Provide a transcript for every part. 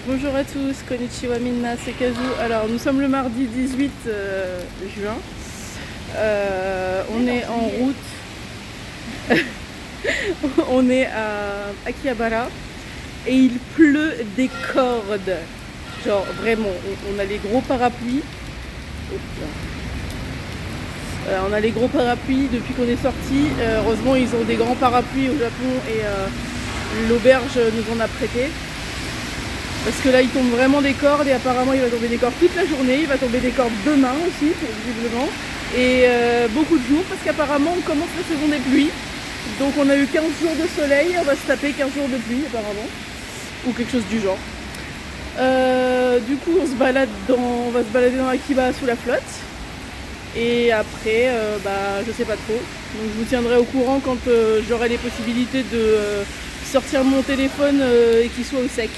Bonjour à tous, konnichiwa minna, c'est Kazu. Alors nous sommes le mardi 18 juin. On est en route. On est à Akihabara et il pleut des cordes. Genre vraiment, on a les gros parapluies. On a les gros parapluies depuis qu'on est sorti. Heureusement ils ont des grands parapluies au Japon et l'auberge nous en a prêté. Parce que là il tombe vraiment des cordes et apparemment il va tomber des cordes toute la journée, il va tomber des cordes demain aussi visiblement. Et beaucoup de jours parce qu'apparemment on commence la saison des pluies. Donc on a eu 15 jours de soleil, on va se taper 15 jours de pluie apparemment. Ou quelque chose du genre. Du coup on va se balader dans Akiba sous la flotte. Et après, je sais pas trop. Donc je vous tiendrai au courant quand j'aurai les possibilités de sortir mon téléphone et qu'il soit au sec.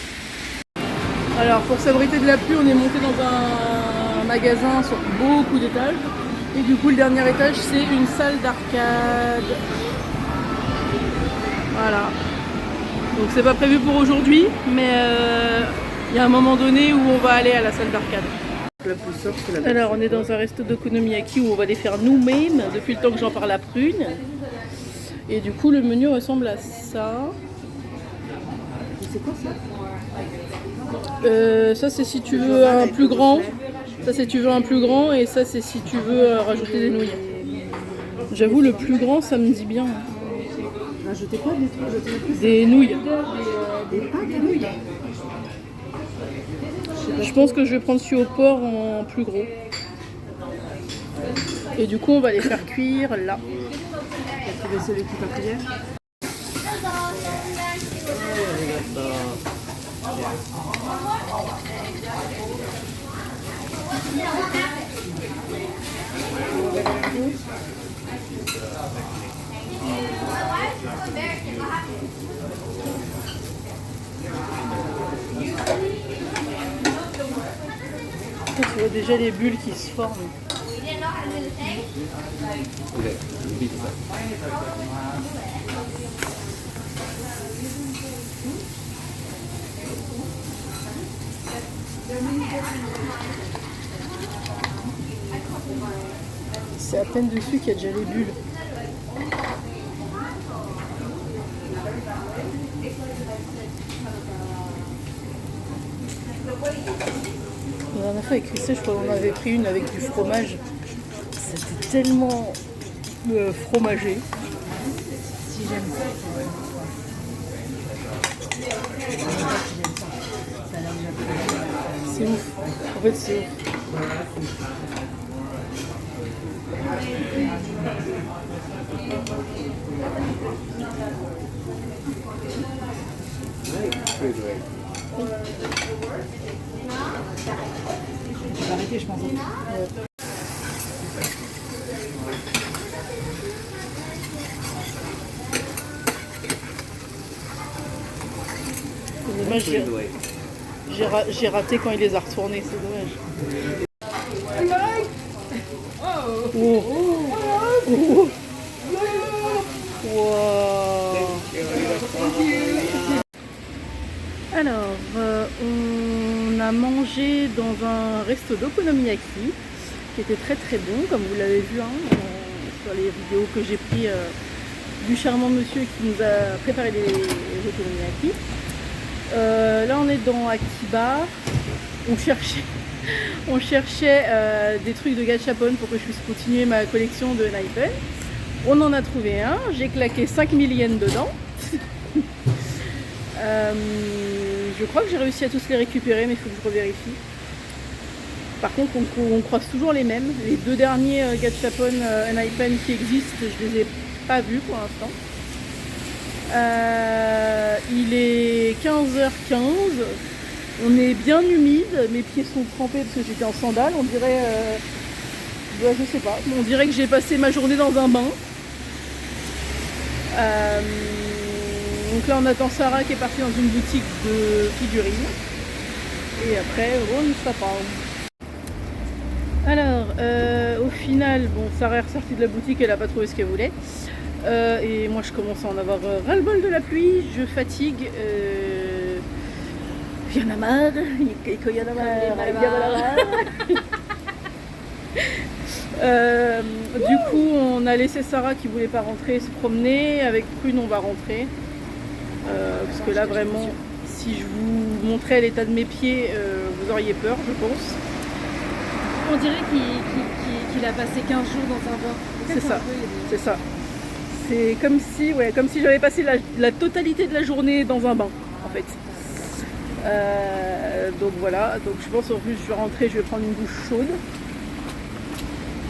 Alors pour s'abriter de la pluie, on est monté dans un magasin sur beaucoup d'étages. Et du coup le dernier étage c'est une salle d'arcade. Voilà. Donc c'est pas prévu pour aujourd'hui, mais il y a un moment donné où on va aller à la salle d'arcade. Alors on est dans un resto d'okonomiyaki où on va les faire nous-mêmes depuis le temps que j'en parle à Prune. Et du coup le menu ressemble à ça. C'est quoi ça? Ça c'est si tu veux un plus grand. Ça c'est si tu veux un plus grand et ça c'est si tu veux rajouter des nouilles. J'avoue le plus grand ça me dit bien. Rajouter quoi des trucs? Des nouilles. Des pâtes de nouilles? Je pense que je vais prendre celui au porc en plus gros. Et du coup on va les faire cuire là. Tu veux celui qui t'a cuillère? Tu vois déjà les bulles qui se forment. C'est à peine dessus qu'il y a déjà les bulles. La dernière fois avec Christelle, je crois qu'on avait pris une avec du fromage. C'était tellement fromagé. Si j'aime ça, c'est ouf. En fait, c'est ouf. je vais arrêter, je pense. C'est dommage, j'ai raté quand il les a retournés, c'est dommage. Oh. Oh. Wow. Alors, on a mangé dans un resto d'okonomiyaki qui était très très bon, comme vous l'avez vu sur les vidéos que j'ai pris du charmant monsieur qui nous a préparé les okonomiyaki. Là on est dans Akiba, on cherchait des trucs de gachapon pour que je puisse continuer ma collection de Naipen. On en a trouvé un, j'ai claqué 5000 yens dedans. Je crois que j'ai réussi à tous les récupérer mais il faut que je revérifie. Par contre on croise toujours les mêmes. Les deux derniers gachapon Naipen qui existent, je les ai pas vus pour l'instant. Il est 15h15, on est bien humide, mes pieds sont trempés parce que j'étais en sandales, on dirait, je sais pas, on dirait que j'ai passé ma journée dans un bain. Donc là on attend Sarah qui est partie dans une boutique de figurines et après on ne sait pas. Alors au final, bon, Sarah est ressortie de la boutique, elle n'a pas trouvé ce qu'elle voulait. Et moi je commence à en avoir ras-le-bol de la pluie, je fatigue. y en a marre, et qu'il y en a marre, il y en a marre. Du coup, on a laissé Sarah qui voulait pas rentrer se promener. Avec Prune, on va rentrer. Parce que là, vraiment, si je vous montrais l'état de mes pieds, vous auriez peur, je pense. On dirait qu'il a passé 15 jours dans un bain. C'est ça, c'est ça. C'est comme si, comme si j'avais passé la totalité de la journée dans un bain, en fait. Donc voilà, donc je pense en plus je vais rentrer, je vais prendre une douche chaude.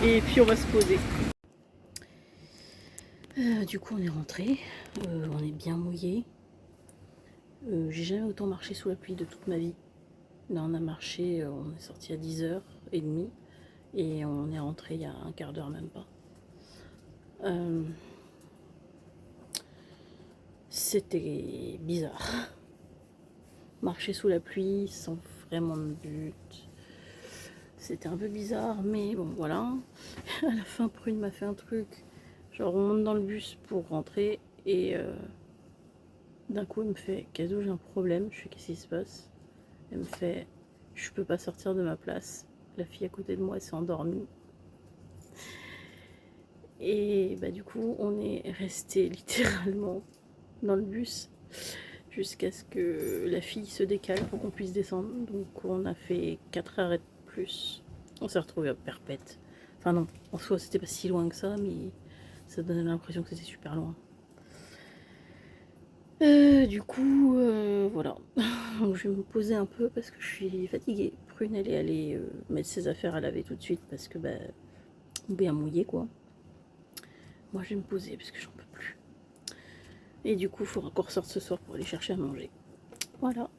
Et puis on va se poser. Du coup on est rentré, on est bien mouillé. J'ai jamais autant marché sous la pluie de toute ma vie. Là on a marché, on est sorti à 10h30 et on est rentré il y a un quart d'heure même pas. C'était bizarre. Marcher sous la pluie sans vraiment de but. C'était un peu bizarre, mais bon voilà. À la fin, Prune m'a fait un truc. Genre on monte dans le bus pour rentrer et d'un coup elle me fait Kazoo, j'ai un problème. Je fais qu'est-ce qui se passe? Elle me fait je peux pas sortir de ma place. La fille à côté de moi s'est endormie. Et bah du coup on est resté littéralement dans le bus jusqu'à ce que la fille se décale pour qu'on puisse descendre. Donc on a fait 4 arrêts de plus. On s'est retrouvé à Perpète. Enfin non, en soi c'était pas si loin que ça, mais ça donnait l'impression que c'était super loin. Du coup, voilà. Donc je vais me poser un peu parce que je suis fatiguée. Prune elle est allée mettre ses affaires à laver tout de suite parce que bah bien mouillé quoi. Moi je vais me poser parce que j'en peux plus. Et du coup il faudra qu'on ressorte ce soir pour aller chercher à manger. Voilà.